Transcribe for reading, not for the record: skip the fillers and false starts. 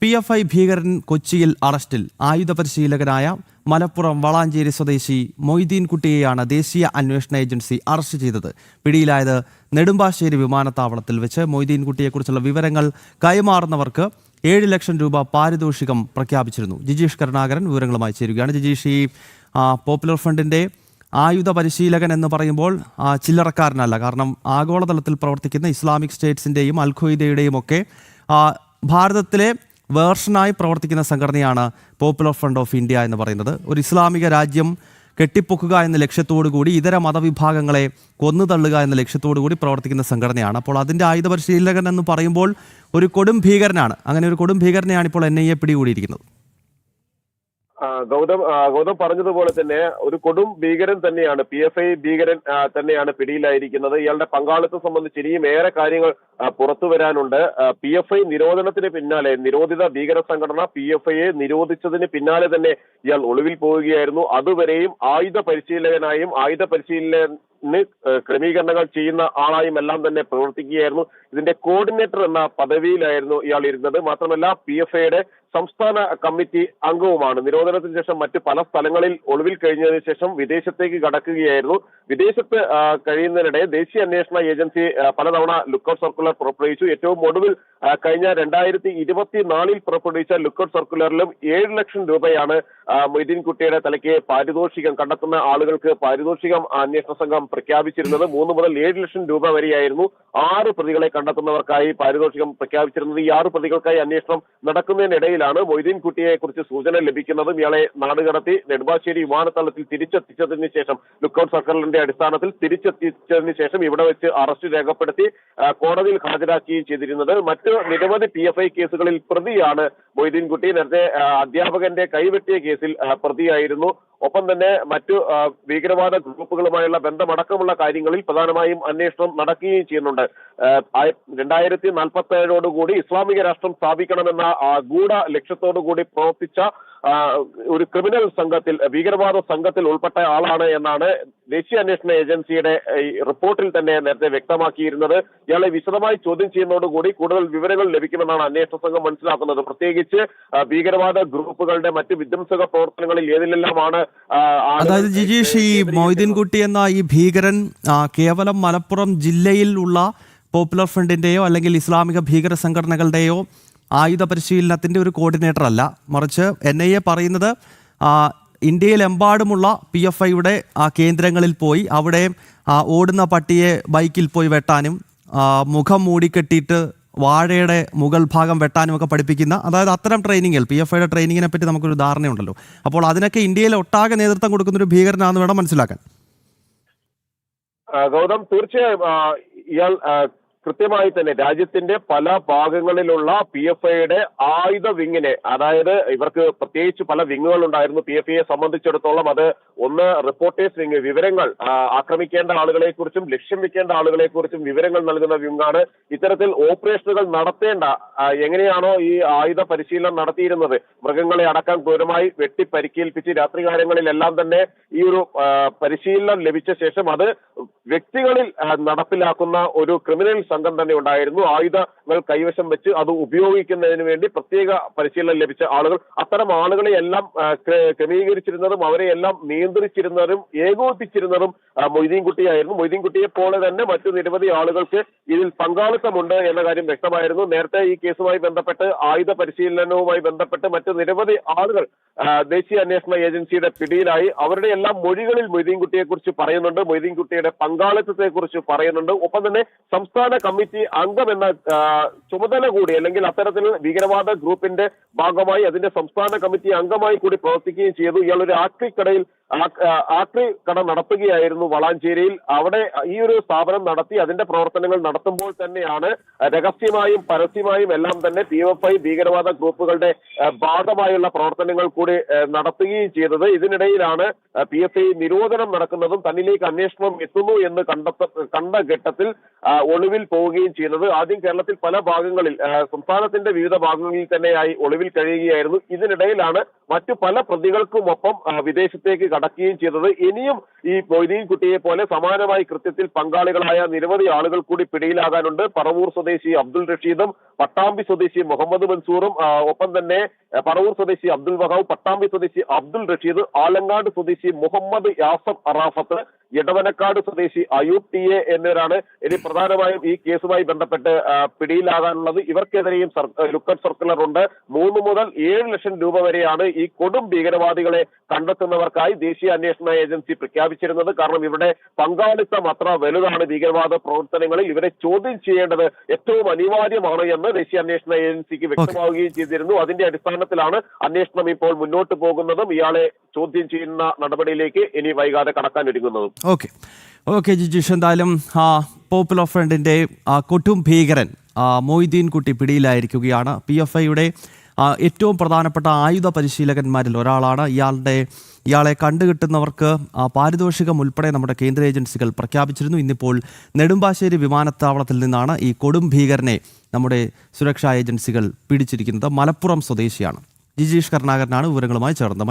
PFI ഭീകരൻ കൊച്ചിയിൽ അറസ്റ്റിൽ. ആയുധ പരിശീലകനായ മലപ്പുറം വളാഞ്ചേരി സ്വദേശി മൊയ്തീൻ കുട്ടിയെയാണ് ദേശീയ അന്വേഷണ ഏജൻസി അറസ്റ്റ് ചെയ്തത്. പിടിയിലായത് നെടുമ്പാശ്ശേരി വിമാനത്താവളത്തിൽ വെച്ച്. മൊയ്തീൻ കുട്ടിയെക്കുറിച്ചുള്ള വിവരങ്ങൾ കൈമാറുന്നവർക്ക് 7 ലക്ഷം രൂപ പാരിതോഷികം പ്രഖ്യാപിച്ചിരുന്നു. ജിജീഷ് കരുണാകരൻ വിവരങ്ങളുമായി ചേരുകയാണ്. ജിജീഷ്, ഈ പോപ്പുലർ ഫ്രണ്ടിന്റെ ആയുധ പരിശീലകൻ എന്ന് പറയുമ്പോൾ ചില്ലറക്കാരനല്ല. കാരണം ആഗോളതലത്തിൽ പ്രവർത്തിക്കുന്ന ഇസ്ലാമിക് സ്റ്റേറ്റ്സിന്റെയും അൽ ഖ്വയ്ദയുടെയും ഒക്കെ ഭാരതത്തിലെ വേർഷനായി പ്രവർത്തിക്കുന്ന സംഘടനയാണ് പോപ്പുലർ ഫ്രണ്ട് ഓഫ് ഇന്ത്യ എന്ന് പറയുന്നത്. ഒരു ഇസ്ലാമിക രാജ്യം കെട്ടിപ്പൊക്കുക എന്ന ലക്ഷ്യത്തോടുകൂടി ഇതര മതവിഭാഗങ്ങളെ കൊന്നുതള്ളുക എന്ന ലക്ഷ്യത്തോടുകൂടി പ്രവർത്തിക്കുന്ന സംഘടനയാണ്. അപ്പോൾ അതിൻ്റെ ആയുധ പരിശീലകൻ എന്ന് പറയുമ്പോൾ ഒരു കൊടും ഭീകരനാണ്. അങ്ങനെ ഒരു കൊടും ഭീകരനെയാണ് ഇപ്പോൾ NIA പിടികൂടിയിരിക്കുന്നത്. ഗൗതം പറഞ്ഞതുപോലെ തന്നെ ഒരു കൊടും ഭീകരൻ തന്നെയാണ്, PFI ഭീകരൻ തന്നെയാണ് പിടിയിലായിരിക്കുന്നത്. ഇയാളുടെ പങ്കാളിത്തം സംബന്ധിച്ച് ഇനിയും ഏറെ കാര്യങ്ങൾ പുറത്തു വരാനുണ്ട്. PFI നിരോധനത്തിന് പിന്നാലെ, നിരോധിത ഭീകര സംഘടന PFIയെ നിരോധിച്ചതിന് പിന്നാലെ തന്നെ ഇയാൾ ഒളിവിൽ പോവുകയായിരുന്നു. അതുവരെയും ആയുധ പരിശീലകനായും ആയുധ പരിശീലന ക്രമീകരണങ്ങൾ ചെയ്യുന്ന ആളായും എല്ലാം തന്നെ പ്രവർത്തിക്കുകയായിരുന്നു. ഇതിന്റെ കോർഡിനേറ്റർ എന്ന പദവിയിലായിരുന്നു ഇയാൾ ഇരുന്നത്. മാത്രമല്ല PFIയുടെ സംസ്ഥാന കമ്മിറ്റി അംഗവുമാണ്. നിരോധനത്തിന് ശേഷം മറ്റ് പല സ്ഥലങ്ങളിൽ ഒളിവിൽ കഴിഞ്ഞതിന് ശേഷം വിദേശത്തേക്ക് കടക്കുകയായിരുന്നു. വിദേശത്ത് കഴിയുന്നതിനിടെ ദേശീയ അന്വേഷണ ഏജൻസി പലതവണ ലുക്കൌട്ട് സർക്കുലർ പുറപ്പെടുവിച്ചു. ഏറ്റവും ഒടുവിൽ കഴിഞ്ഞ 2024 പുറപ്പെടുവിച്ച ലുക്കൌട്ട് സർക്കുലറിലും 7 ലക്ഷം രൂപയാണ് മൊയ്തീൻ കുട്ടിയുടെ തലയ്ക്ക് പാരിതോഷികം, കണ്ടെത്തുന്ന ആളുകൾക്ക് പാരിതോഷികം അന്വേഷണ സംഘം പ്രഖ്യാപിച്ചിരുന്നത്. 3 മുതൽ 7 ലക്ഷം രൂപ വരെയായിരുന്നു 6 പ്രതികളെ കണ്ടെത്തുന്നവർക്കായി പാരിതോഷികം പ്രഖ്യാപിച്ചിരുന്നത്. ഈ 6 പ്രതികൾക്കായി അന്വേഷണം നടക്കുന്നതിനിടയിലാണ് മൊയ്തീൻ കുട്ടിയെ കുറിച്ച് സൂചന ലഭിക്കുന്നതും. ഇയാളെ നാടുകടത്തി നെടുമ്പാശ്ശേരി വിമാനത്താവളത്തിൽ തിരിച്ചെത്തിച്ചതിന് ശേഷം, ലുക്കൌട്ട് സർക്കുലറിന്റെ അടിസ്ഥാനത്തിൽ തിരിച്ചെത്തിച്ചതിന് ശേഷം ഇവിടെ വെച്ച് അറസ്റ്റ് രേഖപ്പെടുത്തി കോടതിയിൽ ഹാജരാക്കുകയും ചെയ്തിരുന്നത്. മറ്റ് നിരവധി PFI കേസുകളിൽ പ്രതിയാണ് മൊയ്തീൻ കുട്ടി. നേരത്തെ അധ്യാപകന്റെ കൈവെട്ടിയ കേസിൽ പ്രതിയായിരുന്നു. ഒപ്പം തന്നെ മറ്റു ഭീകരവാദ ഗ്രൂപ്പുകളുമായുള്ള ബന്ധമടക്കമുള്ള കാര്യങ്ങളിൽ പ്രധാനമായും അന്വേഷണം നടക്കുകയും ചെയ്യുന്നുണ്ട്. 2047 ഇസ്ലാമിക രാഷ്ട്രം സ്ഥാപിക്കണമെന്ന ഗൂഢ ലക്ഷ്യത്തോടുകൂടി പ്രവർത്തിച്ച ഒരു ക്രിമിനൽ സംഘത്തിൽ, ഭീകരവാദ സംഘത്തിൽ ഉൾപ്പെട്ട ആളാണ് എന്നാണ് ദേശീയ അന്വേഷണ ഏജൻസിയുടെ റിപ്പോർട്ടിൽ തന്നെ നേരത്തെ വ്യക്തമാക്കിയിരുന്നത്. ഇയാളെ വിശദമായി ചോദ്യം ചെയ്യുന്നതോടുകൂടി കൂടുതൽ വിവരങ്ങൾ ലഭിക്കുമെന്നാണ് അന്വേഷണ സംഘം മനസ്സിലാക്കുന്നത്. പ്രത്യേകിച്ച് ഭീകരവാദ ഗ്രൂപ്പുകളുടെ മറ്റ് വിധ്വംസക പ്രവർത്തനങ്ങളിൽ ഏതിലെല്ലാമാണ്. അതായത് ജിജീഷ്, ഈ മൊയ്തീൻ കുട്ടി എന്ന ഈ ഭീകരൻ കേവലം മലപ്പുറം ജില്ലയിൽ ഉള്ള പോപ്പുലർ ഫ്രണ്ടിന്റെയോ അല്ലെങ്കിൽ ഇസ്ലാമിക ഭീകര സംഘടനകളുടെയോ ആയുധ പരിശീലനത്തിന്റെ ഒരു കോർഡിനേറ്റർ അല്ല. മറിച്ച് NIA പറയുന്നത് ഇന്ത്യയിലെമ്പാടുമുള്ള PFIയുടെ കേന്ദ്രങ്ങളിൽ പോയി അവിടെ ഓടുന്ന പട്ടിയെ ബൈക്കിൽ പോയി വെട്ടാനും മുഖം മൂടിക്കെട്ടിയിട്ട് വാഴയുടെ മുകൾ ഭാഗം വെട്ടാനും ഒക്കെ പഠിപ്പിക്കുന്ന, അതായത് അത്തരം ട്രെയിനിങ്ങിൽ PFIയുടെ ട്രെയിനിങ്ങിനെ പറ്റി നമുക്കൊരു ധാരണയുണ്ടല്ലോ. അപ്പോൾ അതിനൊക്കെ ഇന്ത്യയിൽ ഒട്ടാകെ നേതൃത്വം കൊടുക്കുന്ന ഒരു ഭീകരനാണെന്ന് വേണം മനസ്സിലാക്കാൻ. ഗൗതം, തീർച്ചയായും ഇയാൾ കൃത്യമായി തന്നെ രാജ്യത്തിന്റെ പല ഭാഗങ്ങളിലുള്ള PFIയുടെ ആയുധ വിങ്ങിനെ, അതായത് ഇവർക്ക് പ്രത്യേകിച്ച് പല വിങ്ങുകൾ ഉണ്ടായിരുന്നു PFIയെ സംബന്ധിച്ചിടത്തോളം. അത് ഒന്ന് റിപ്പോർട്ടേഴ്സ് വിങ്, വിവരങ്ങൾ, ആക്രമിക്കേണ്ട ആളുകളെ കുറിച്ചും ലക്ഷ്യം വെക്കേണ്ട ആളുകളെ കുറിച്ചും വിവരങ്ങൾ നൽകുന്ന വിങ്ങാണ്. ഇത്തരത്തിൽ ഓപ്പറേഷനുകൾ നടത്തേണ്ട, എങ്ങനെയാണോ ഈ ആയുധ പരിശീലനം നടത്തിയിരുന്നത്, മൃഗങ്ങളെ അടക്കം ക്രൂരമായി വെട്ടി പരിക്കേൽപ്പിച്ച് രാത്രികാലങ്ങളിലെല്ലാം തന്നെ ഈ ഒരു പരിശീലനം ലഭിച്ച ശേഷം അത് വ്യക്തികളിൽ നടപ്പിലാക്കുന്ന ഒരു ക്രിമിനൽ സംഘം തന്നെ ഉണ്ടായിരുന്നു. ആയുധങ്ങൾ കൈവശം വെച്ച് അത് ഉപയോഗിക്കുന്നതിന് വേണ്ടി പ്രത്യേക പരിശീലനം ലഭിച്ച ആളുകൾ. അത്തരം ആളുകളെ എല്ലാം ക്രമീകരിച്ചിരുന്നതും അവരെ എല്ലാം നിയന്ത്രിച്ചിരുന്നതും ഏകോപിപ്പിച്ചിരുന്നതും മൊയ്തീൻ കുട്ടിയായിരുന്നു. മൊയ്തീൻ കുട്ടിയെ പോലെ തന്നെ മറ്റു നിരവധി ആളുകൾക്ക് ഇതിൽ പങ്കാളിത്തമുണ്ട് എന്ന കാര്യം വ്യക്തമായിരുന്നു. നേരത്തെ ഈ കേസുമായി ബന്ധപ്പെട്ട്, ആയുധ പരിശീലനവുമായി ബന്ധപ്പെട്ട് മറ്റു നിരവധി ആളുകൾ ദേശീയ അന്വേഷണ ഏജൻസിയുടെ പിടിയിലായി. അവരുടെ എല്ലാം മൊഴികളിൽ മൊയ്തീൻ കുട്ടിയെ കുറിച്ച് പറയുന്നുണ്ട്, മൊയ്തീൻ കുട്ടിയുടെ പങ്കാളിത്തത്തെ കുറിച്ച് പറയുന്നുണ്ട്. ഒപ്പം തന്നെ സംസ്ഥാന കമ്മിറ്റി അംഗം എന്ന ചുമതല കൂടി, അല്ലെങ്കിൽ അത്തരത്തിൽ ഭീകരവാദ ഗ്രൂപ്പിന്റെ ഭാഗമായി അതിന്റെ സംസ്ഥാന കമ്മിറ്റി അംഗമായി കൂടി പ്രവർത്തിക്കുകയും ചെയ്തു. ഇയാൾ ഒരു ആക്രി കട നടത്തുകയായിരുന്നു വളാഞ്ചേരിയിൽ. അവിടെ ഈ ഒരു സ്ഥാപനം നടത്തി അതിന്റെ പ്രവർത്തനങ്ങൾ നടത്തുമ്പോൾ തന്നെയാണ് രഹസ്യമായും പരസ്യമായും എല്ലാം തന്നെ PFI ഭീകരവാദ ഗ്രൂപ്പുകളുടെ ഭാഗമായുള്ള പ്രവർത്തനങ്ങൾ കൂടി നടത്തുകയും ചെയ്തത്. ഇതിനിടയിലാണ് PFI നിരോധനം നടക്കുന്നതും തന്നിലേക്ക് അന്വേഷണം എത്തുന്നു എന്ന് കണ്ട ഘട്ടത്തിൽ ഒളിവിൽ പോവുകയും ചെയ്യുന്നത്. ആദ്യം കേരളത്തിൽ പല ഭാഗങ്ങളിൽ, സംസ്ഥാനത്തിന്റെ വിവിധ ഭാഗങ്ങളിൽ തന്നെയായി ഒളിവിൽ കഴിയുകയായിരുന്നു. ഇതിനിടയിലാണ് മറ്റു പല പ്രതികൾക്കുമൊപ്പം വിദേശത്തേക്ക് കടക്കുകയും ചെയ്തത്. ഇനിയും ഈ മൊയ്തീൻ കുട്ടിയെ പോലെ സമാനമായി കൃത്യത്തിൽ പങ്കാളികളായ നിരവധി ആളുകൾ കൂടി പിടിയിലാകാനുണ്ട്. പറവൂർ സ്വദേശി അബ്ദുൾ റഷീദും പട്ടാമ്പി സ്വദേശി മുഹമ്മദ് മൻസൂറും ഒപ്പം തന്നെ പറവൂർ സ്വദേശി അബ്ദുൾ വഹാബ്, പട്ടാമ്പി സ്വദേശി അബ്ദുൾ റഷീദ്, ആലങ്ങാട് സ്വദേശി മുഹമ്മദ് യാസർ അറാഫത്ത്, എടവനക്കാട് സ്വദേശി അയൂബ് ടി എ എന്നിവരാണ് ഇനി പ്രധാനമായും ഈ കേസുമായി ബന്ധപ്പെട്ട് പിടിയിലാകാനുള്ളത്. ഇവർക്കെതിരെയും ലുക്കൌട്ട് സർക്കുലർ ഉണ്ട്. 3 മുതൽ 7 ലക്ഷം രൂപ വരെയാണ് ഈ കൊടും ഭീകരവാദികളെ കണ്ടെത്തുന്നവർക്കായി ദേശീയ അന്വേഷണ ഏജൻസി പ്രഖ്യാപിച്ചിരുന്നത്. കാരണം ഇവരുടെ പങ്കാളിത്തം അത്ര വലുതാണ് ഭീകരവാദ പ്രവർത്തനങ്ങളിൽ. ഇവരെ ചോദ്യം ചെയ്യേണ്ടത് ഏറ്റവും അനിവാര്യമാണ് എന്ന് ദേശീയ അന്വേഷണ ഏജൻസിക്ക് വ്യക്തമാവുകയും ചെയ്തിരുന്നു. അതിന്റെ അടിസ്ഥാനത്തിലാണ് അന്വേഷണം ഇപ്പോൾ മുന്നോട്ട് പോകുന്നതും ഇയാളെ ചോദ്യം ചെയ്യുന്ന നടപടിയിലേക്ക് ഇനി വൈകാതെ കടക്കാൻ ഒരുങ്ങുന്നതും. ഓക്കെ ജിജീഷ്, എന്തായാലും പോപ്പുലർ ഫ്രണ്ടിന്റെ കൊട്ടും ഭീകരൻ മൊയ്തീൻ കുട്ടി പിടിയിലായിരിക്കുകയാണ്. PFIയുടെ ഏറ്റവും പ്രധാനപ്പെട്ട ആയുധ പരിശീലകന്മാരിൽ ഒരാളാണ്. ഇയാളെ കണ്ടുകിട്ടുന്നവർക്ക് പാരിതോഷികം ഉൾപ്പെടെ നമ്മുടെ കേന്ദ്ര ഏജൻസികൾ പ്രഖ്യാപിച്ചിരുന്നു. ഇന്നിപ്പോൾ നെടുമ്പാശ്ശേരി വിമാനത്താവളത്തിൽ നിന്നാണ് ഈ കൊടും ഭീകരനെ നമ്മുടെ സുരക്ഷാ ഏജൻസികൾ പിടിച്ചിരിക്കുന്നത്. മലപ്പുറം സ്വദേശിയാണ്. ജിജീഷ് കരുണാകരനാണ് വിവരങ്ങളുമായി ചേർന്നത്.